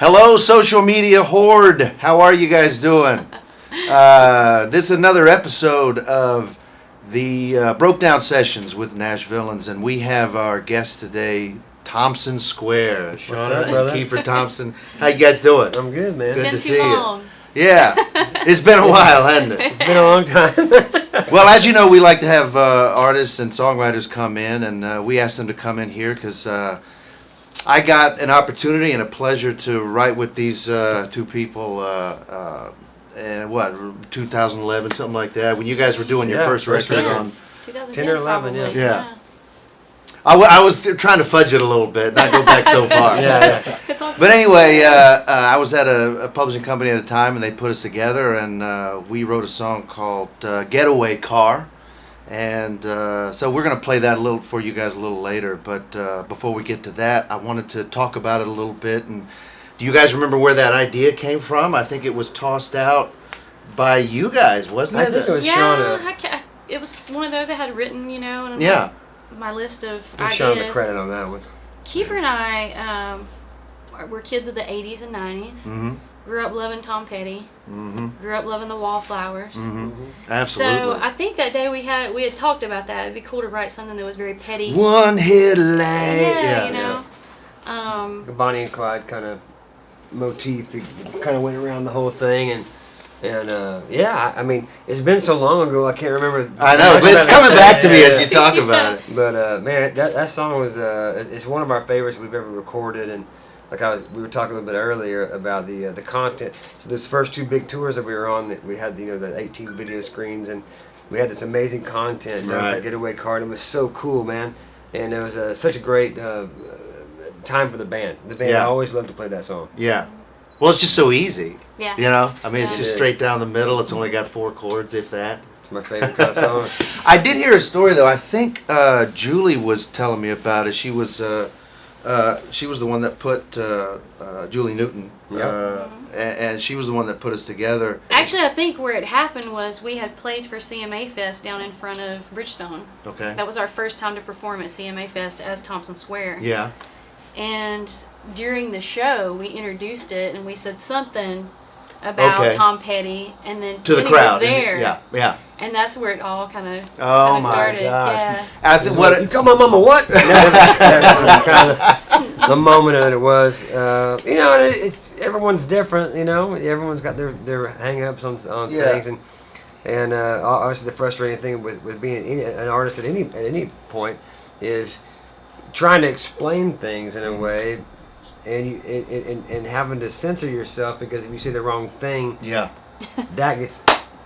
Hello, social media horde. How are you guys doing? This is another episode of the Broke Down Sessions with Nashvillains, and we have our guest today, Thompson Square. Shauna and Kiefer Thompson. How you guys doing? I'm good, man. Good to It's see been too long. you. Yeah, it's been a while, hasn't it? It's been a long time. Well, as you know, we like to have artists and songwriters come in, and we asked them to come in here because I got an opportunity and a pleasure to write with these two people in 2011, something like that, when you guys were doing your first record on 2010 10 or 11, probably. yeah. I was trying to fudge it a little bit, not go back so far. Yeah. It's all But anyway, I was at a publishing company at a time, and they put us together, and we wrote a song called "Getaway Car," and so we're gonna play that a little for you guys a little later. But before we get to that, I wanted to talk about it a little bit. And do you guys remember where that idea came from? I think it was tossed out by you guys, wasn't it? I think it was yeah, Shauna. it was one of those I had written, and Yeah. my list of Give ideas. Shauna the credit on that one. Kiefer and I were kids of the 80s and 90s. Mm-hmm. Grew up loving Tom Petty. Mm-hmm. Grew up loving the Wallflowers. Mm-hmm. Absolutely. So I think that day we had talked about that. It'd be cool to write something that was very petty. One hit late. Yeah. The Bonnie and Clyde kind of motif that kind of went around the whole thing, and yeah, I mean, it's been so long ago, I can't remember. I know, but it's coming back to me as you talk about it. But man, that song was it's one of our favorites we've ever recorded, and like we were talking a little bit earlier about the content. So those first two big tours that we were on, that we had the 18 video screens, and we had this amazing content. Right. That Getaway Car, and it was so cool, man. And it was such a great time for the band. The band always loved to play that song. Yeah. Well, it's just so easy. Yeah. I mean, it's just straight down the middle. It's only got 4 chords, if that. It's my favorite kind of song. I did hear a story though. I think Julie was telling me about it. She was the one that put Julie Newton, and she was the one that put us together. Actually, I think where it happened was we had played for CMA Fest down in front of Bridgestone. Okay. That was our first time to perform at CMA Fest as Thompson Square. Yeah. And during the show, we introduced it and we said something about Tom Petty, and then to the Kenny crowd. was there. Yeah. And that's where it all kind of Oh my started. gosh. Yeah. I think what You call my mama what? Kind of the moment that it was. It's everyone's different. Everyone's got their hang-ups on things, and obviously the frustrating thing with being an artist at any point is trying to explain things in a way, and having to censor yourself, because if you say the wrong thing, that gets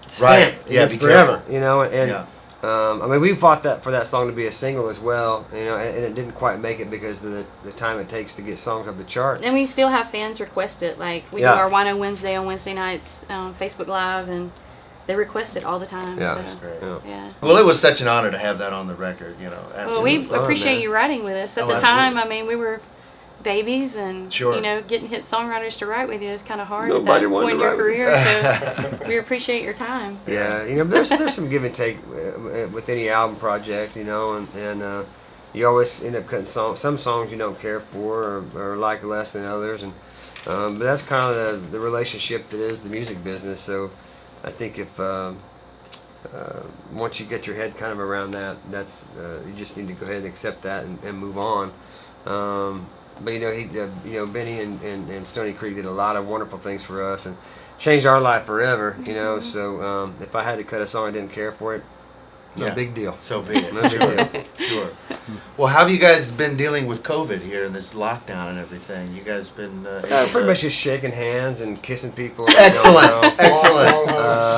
stamped. Right. Yeah, It's be forever. careful. I mean, we fought for that song to be a single as well, and it didn't quite make it because of the time it takes to get songs up the chart. And we still have fans request it. Like, we do our Wino Wednesday on Wednesday nights, Facebook Live, and they request it all the time. Yeah, so, that's great. Yeah. Well, it was such an honor to have that on the record. Absolutely. Well, we fun, appreciate man. you writing with us. At Oh, the absolutely. time, I mean, we were babies, and getting hit songwriters to write with you is kind of hard Nobody at that wanted point in to your write career. So we appreciate your time. Yeah, there's some give and take with any album project, and you always end up cutting some songs you don't care for or like less than others, and but that's kind of the relationship that is the music business. So I think if once you get your head kind of around that, that's you just need to go ahead and accept that and move on. But Benny and Stony Creek did a lot of wonderful things for us and changed our life forever. So if I had to cut a song I didn't care for it, no big deal. So be it. No big deal. Sure. Well, how have you guys been dealing with COVID here and this lockdown and everything? You guys been Pretty much just shaking hands and kissing people. Excellent. Excellent.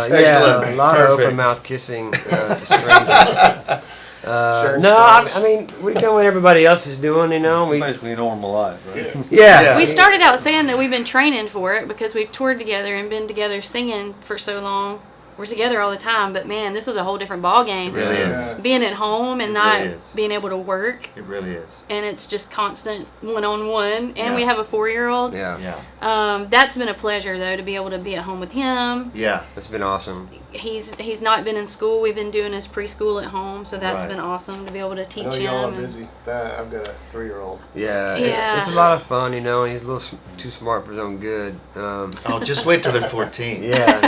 Yeah, a lot of open mouth kissing to strangers. I mean, we've done what everybody else is doing, We basically a normal life, right? Yeah. We started out saying that we've been training for it because we've toured together and been together singing for so long. we're together all the time, but man, this is a whole different ball game. It really is. Being at home and It not really is. being able to work, It really is. and it's just constant one-on-one. And we Yeah. have a 4-year-old. Yeah. That's been a pleasure though, to be able to be at home with him. Yeah. It's been awesome. He's not been in school. We've been doing his preschool at home, so that's Right. been awesome to be able to I teach know him. y'all are and- busy. I've got a 3-year-old. Yeah, Yeah. it's a lot of fun, you know, and he's a little too smart for his own good. Oh, just wait till they're 14. Yeah,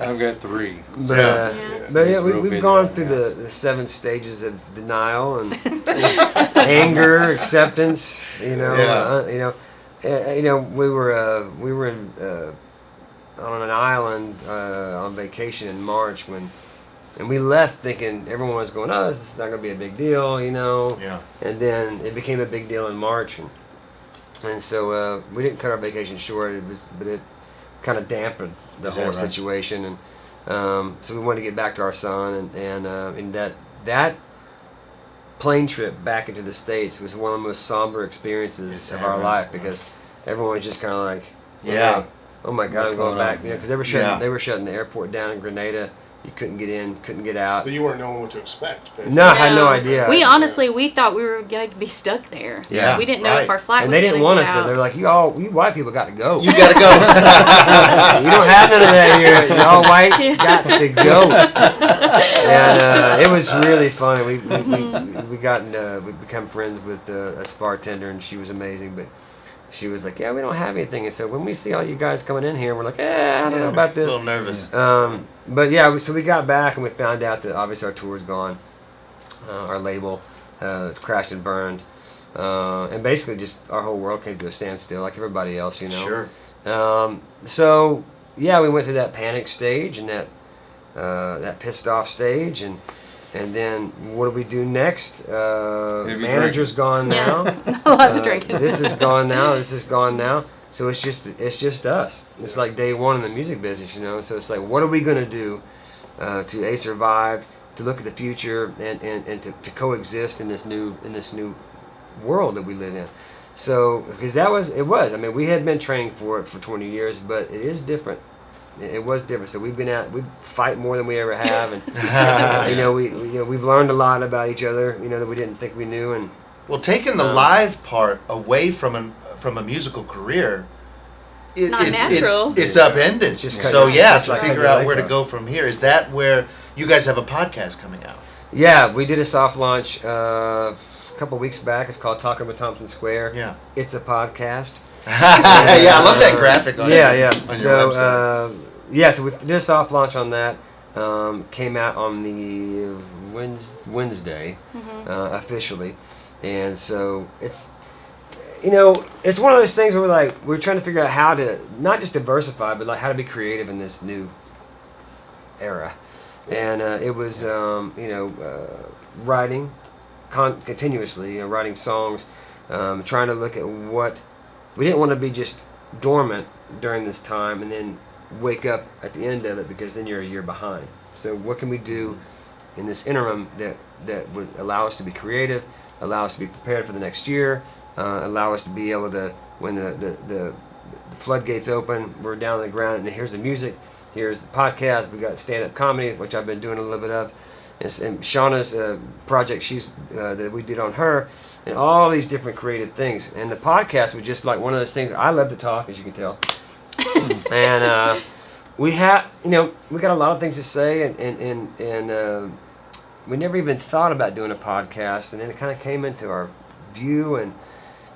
I've got 3. but Yeah. but He's real we've busy gone right through now. the 7 stages of denial and anger, acceptance. You know, we were in, on an island on vacation in March and we left thinking everyone was going, oh, this is not going to be a big deal, you know. Yeah. And then it became a big deal in March, and so we didn't cut our vacation short. But it kind of dampened the Is that whole right? situation, and so we wanted to get back to our son, and that plane trip back into the States was one of the most somber experiences Is of that our right? life, because everyone was just kind of like, Yeah. oh my God, What's I'm going going back, on? you know, because they were Yeah. shutting the airport down in Grenada. You couldn't get in, couldn't get out. So you weren't knowing what to expect, basically. No, I had no idea. We honestly, we thought we were gonna be stuck there. Yeah, We didn't know if right. our flight And was they didn't gonna want get us there. out. They were like, you white people got to go. You gotta go. You don't have none of that here. Y'all whites got to go. And it was really fun. We become friends with a bartender, and she was amazing. But she was like, yeah, we don't have anything. And so when we see all you guys coming in here, we're like, I don't know about A this. little nervous. But yeah, so we got back and we found out that obviously our tour's gone. Our label crashed and burned. And basically just our whole world came to a standstill like everybody else, you know. Sure. So yeah, we went through that panic stage and that pissed off stage, and then what do we do next? Manager's gone now. Yeah, lots of drinking. This is gone now. This is gone now. So it's just us. It's like day one in the music business, you know. So it's like, what are we gonna do to survive, to look at the future, and to coexist in this new world that we live in. So because it was. I mean, we had been training for it for 20 years, but it is different. It was different. So we fight more than we ever have, and we've learned a lot about each other, that we didn't think we knew. And Well, taking the live part away from a musical career, It's not natural. It's upended. It's just So cutting- yeah, just to like figure cutting out your where to legs go from here. Is that where you guys have a podcast coming out? yeah, we did a soft launch a couple weeks back. It's called Talking with Thompson Square. Yeah. It's a podcast. Yeah, I love that graphic on Yeah, your, yeah. on your So website. so we did a soft launch on that. Came out on the Wednesday officially, and so it's one of those things where we're trying to figure out how to not just diversify, but like how to be creative in this new era. And it was writing continuously, writing songs, trying to look at what we didn't want to be just dormant during this time and then wake up at the end of it, because then you're a year behind. So what can we do in this interim that would allow us to be creative, allow us to be prepared for the next year, allow us to be able to, when the floodgates open, we're down on the ground and here's the music, here's the podcast, we got stand-up comedy, which I've been doing a little bit of, and Shauna's project that we did on her, and all these different creative things. And the podcast was just like one of those things. I love to talk, as you can tell. And we got a lot of things to say, and we never even thought about doing a podcast, and then it kind of came into our view, and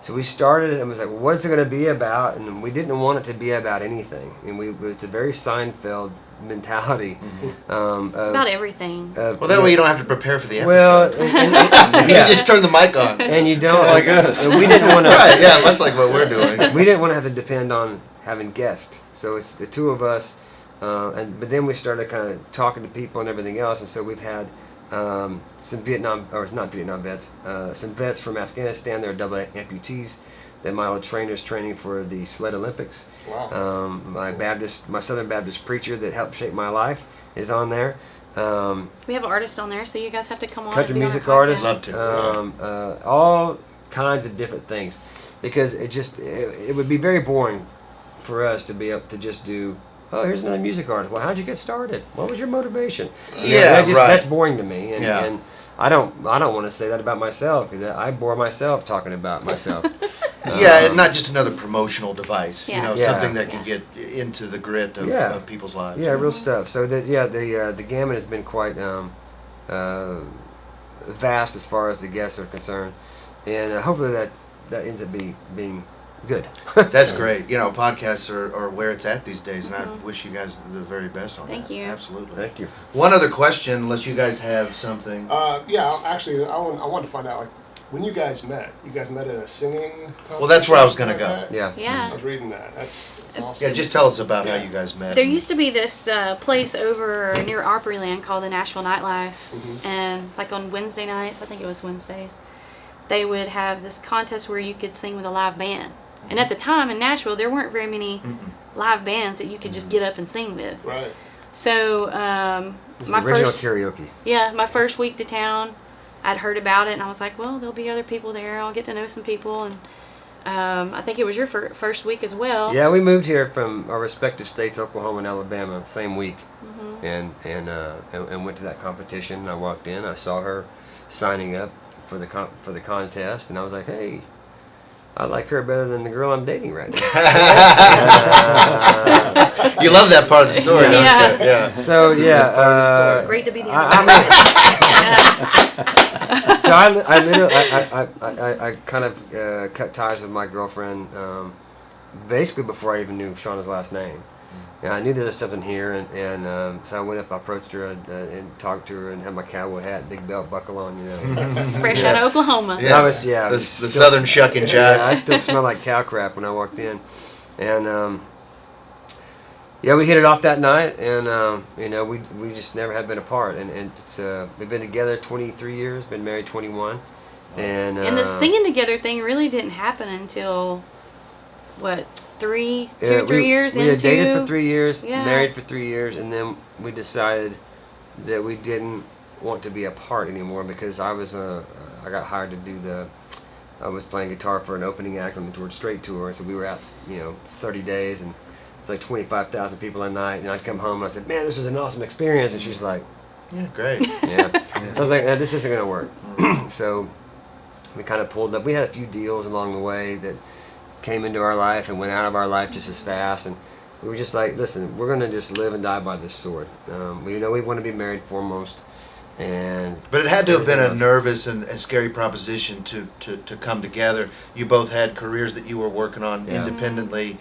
so we started it and was like, what's it going to be about? And we didn't want it to be about anything, and it's a very Seinfeld mentality. It's about everything. Well, that way you don't have to prepare for the episode. Well, You can just turn the mic on. and you don't Like us. We didn't want Right, to. yeah, much like what we're doing. We didn't want to have to depend on having guests, so it's the two of us. But then we started kind of talking to people and everything else, and so we've had some some vets from Afghanistan. They're double amputees. Then my old trainer's training for the sled Olympics. Wow. My Southern Baptist preacher that helped shape my life is on there. We have an artist on there, so you guys have to come on. Country and be on music our artists. podcast. Love to. All kinds of different things, because it would be very boring for us to be able to just do oh, here's another music artist. Well, how'd you get started? What was your motivation? Yeah, right. That's boring to me, and I don't want to say that about myself because I bore myself talking about myself. Yeah, and not just another promotional device. Yeah. You know, Yeah. something that can get into the grit of people's lives. Yeah, real stuff. So that the gamut has been quite vast as far as the guests are concerned, and hopefully that ends up being good. That's great. You know, podcasts are where it's at these days, and I wish you guys the very best on that. Thank you. Absolutely. Thank you. One other question, unless you guys have something. Yeah, actually, I wanted to find out, like, when you guys met at a singing competition? Well, that's where I was going to go. Yeah. Yeah. I was reading that. That's awesome. Yeah, just tell us about how you guys met. There used to be this place over near Opryland called the Nashville Nightlife, and like on Wednesday nights, I think it was Wednesdays, they would have this contest where you could sing with a live band. And at the time in Nashville, there weren't very many live bands that you could just get up and sing with. Right. So It's my the original first karaoke. my first week to town, I'd heard about it, and I was like, well, there'll be other people there. I'll get to know some people, and I think it was your first week as well. Yeah, we moved here from our respective states, Oklahoma and Alabama, same week, and went to that competition. And I walked in, I saw her signing up for the contest, and I was like, hey, I like her better than the girl I'm dating right now. You love that part of the story, don't Yeah. you? Yeah. So yeah, It's great to be the so I kind of cut ties with my girlfriend basically before I even knew Shauna's last name. And I knew there was something here, and so I went up, I approached her and talked to her, and had my cowboy hat, big belt buckle on, you know. fresh out of Oklahoma. And I was, The southern shuck and jive. Yeah, I still smell like cow crap when I walked in, and yeah, we hit it off that night, and you know, we just never had been apart, and it's we've been together 23 years, been married 21, and the singing together thing really didn't happen until what, 3 years we into. had dated for 3 years, Yeah. married for 3 years, and then we decided that we didn't want to be apart anymore because I got hired to do I was playing guitar for an opening act on the George Strait tour, and so we were out, 30 days, and it's like 25,000 people a night, and I'd come home and I said, man, this was an awesome experience, and she's like, Yeah, great. yeah. So I was like, this isn't gonna work. So we kind of pulled up. We had a few deals along the way that came into our life and went out of our life just as fast, and we were just like, listen, we're gonna just live and die by this sword. We want to be married foremost, But it had to have been a nervous and scary proposition to come together. You both had careers that you were working on independently,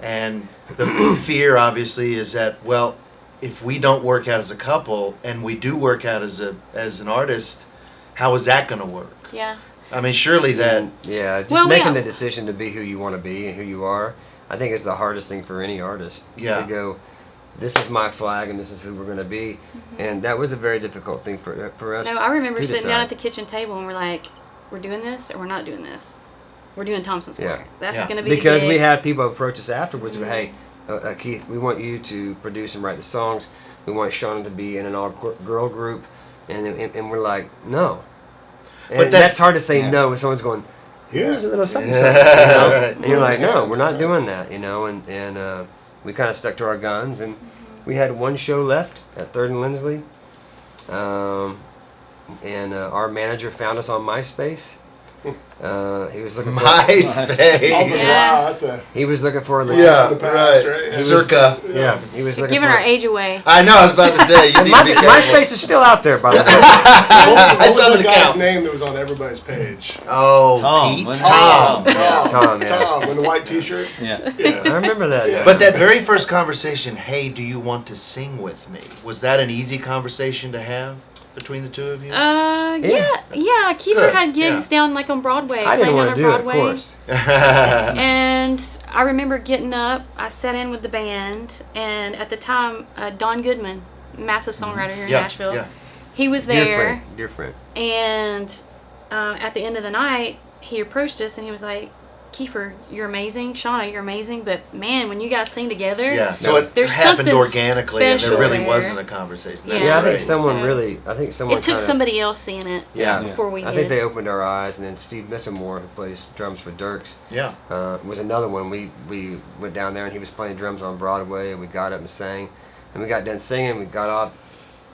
and the fear obviously is that, well, if we don't work out as a couple and we do work out as an artist, how is that going to work? Yeah. I mean, surely that. Yeah, just Well, making the decision to be who you want to be and who you are, I think is the hardest thing for any artist. Yeah. To go, this is my flag and this is who we're going to be, and that was a very difficult thing for us. No, I remember to sitting down decide. at the kitchen table and we're like, we're doing this or we're not doing this. We're doing Thompson Square. Yeah. That's Yeah. going to be Because the we gig. had people approach us afterwards with, hey, Keith, we want you to produce and write the songs. We want Shauna to be in an all-girl group, and we're like, no. And But that's hard to say no when someone's going, here's a little something. Yeah. Right. And you're like, no, we're not doing that, and we kind of stuck to our guns, and we had one show left at 3rd and Lindsley, and our manager found us on MySpace. He was looking for MySpace. I was like, Yeah. wow, that's a he was looking for a Yeah, the past, right. right? Circa. yeah, he was looking Giving for our age away. I know. I was about to say. You need to be careful. MySpace is still out there, by the way. I What saw was the the guy's count. name that was on everybody's page? Oh, Tom. Pete. When- Tom. Tom, yeah. Tom, in the white T-shirt. Yeah. I remember that. Yeah. But that very first conversation, hey, do you want to sing with me? Was that an easy conversation to have between the two of you? Yeah. Kiefer Good, had gigs down like on Broadway. I didn't playing want down to on do it, of Broadway. course. And I remember getting up. I sat in with the band, and at the time, Don Goodman, massive songwriter here in Yeah, Nashville, yeah. he was Dear there. friend, dear friend. And at the end of the night, he approached us and he was like, Kiefer, you're amazing. Shauna, you're amazing. But man, when you guys sing together, Yeah, so it there's happened something organically, and there special really there. wasn't a conversation. That's Yeah, I great. think someone So- really. I think someone. It took kinda- somebody else seeing it Yeah. before we I did. think they opened our eyes, and then Steve Missamore, who plays drums for Dirks, Yeah. was another one. We went down there, and he was playing drums on Broadway, and we got up and sang, and we got done singing. We got off,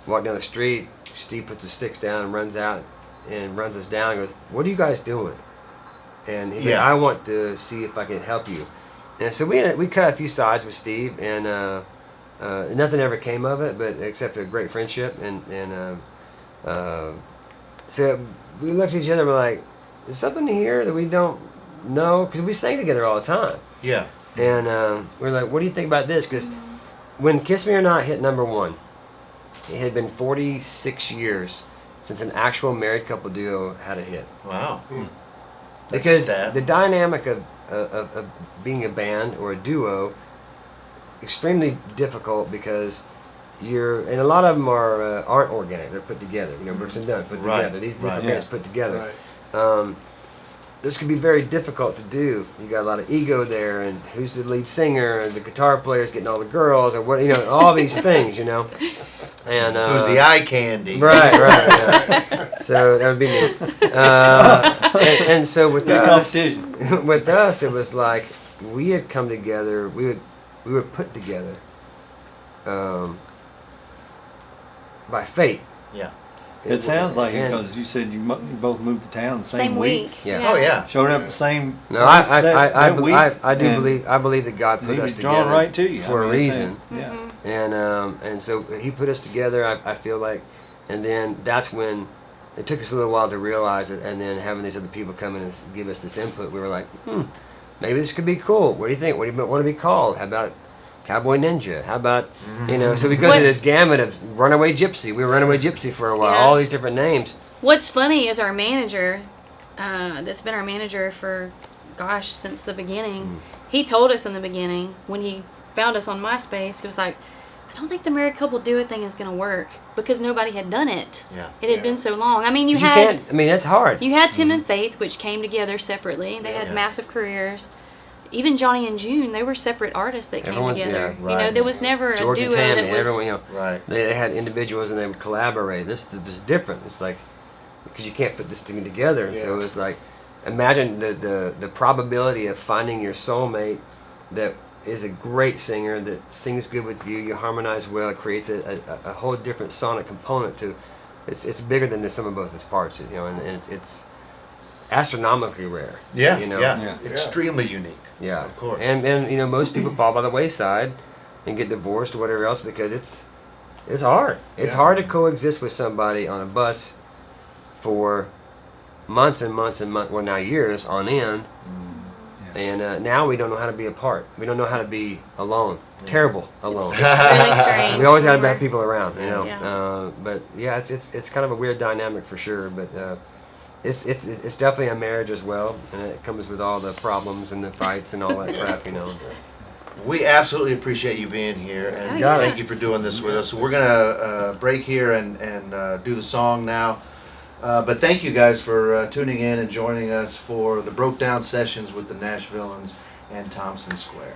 walked down the street. Steve puts his sticks down and runs out, and runs us down. And goes, "What are you guys doing?" And he's Yeah. like, "I want to see if I can help you." And so we cut a few sides with Steve, and nothing ever came of it, but except a great friendship. So we looked at each other and we're like, "There's something here that we don't know," because we sang together all the time. Yeah. And we're like, "What do you think about this?" Because when "Kiss Me or Not" hit #1, it had been 46 years since an actual married couple duo had a hit. Wow. That's a Because stat. the dynamic of being a band or a duo, extremely difficult because and a lot of them aren't organic. They're put together. You know, Brooks and Dunn put Right, together. These different right. bands put together. Right. This can be very difficult to do. You got a lot of ego there, and who's the lead singer, and the guitar player's getting all the girls, or what, all these things, And Who's the eye candy? Right. Yeah. So that would be me. And so with us, it was like we had come together. We were put together by fate. Yeah. It sounds like it And- because you said you both moved to town the same, Same week. Yeah. Oh yeah. Showed up the same. No, place I that week, do and believe that God he put us was drawn together right to you for a it's reason. Yeah. And so he put us together. I feel like, and then that's when it took us a little while to realize it. And then having these other people come in and give us this input, we were like, maybe this could be cool. What do you think? What do you want to be called? How about Cowboy Ninja? How about So we go What- through this gamut of Runaway Gypsy. We were Runaway Gypsy for a while. Yeah. All these different names. What's funny is our manager, that's been our manager for, since the beginning. He told us in the beginning when he found us on MySpace, he was like, "I don't think the married couple duet thing is going to work because nobody had done it. Yeah. It had been so long. I mean, you But you had can't. I mean, that's hard. you had Tim and Faith, which came together separately. They had Yeah. massive careers. Even Johnny and June, they were separate artists that came Everyone's- together. yeah, right. There was never George a and duo Tammy, that was. everyone, Right. they had individuals and they would collaborate. This was different. It's like because you can't put this thing together. And so Yeah. it's like imagine the probability of finding your soulmate that is a great singer that sings good with you. You harmonize well. It creates a whole different sonic component to. It's bigger than the sum of both its parts. And it's astronomically rare. Yeah. You know? Yeah. Yeah. Extremely unique. Yeah, Of course. And most people fall by the wayside and get divorced or whatever else because it's hard. It's Yeah. hard to coexist with somebody on a bus for months and months and months, well now years on end. And now we don't know how to be apart. We don't know how to be alone. Terrible alone. It's really strange. We always got to We're- have people around, Yeah. But yeah, it's kind of a weird dynamic for sure. But it's definitely a marriage as well, and it comes with all the problems and the fights and all that crap. We absolutely appreciate you being here, and Yeah. thank you for doing this with us. So we're gonna break here and do the song now. But thank you guys for tuning in and joining us for the Broke Down Sessions with the Nashvillains and Thompson Square.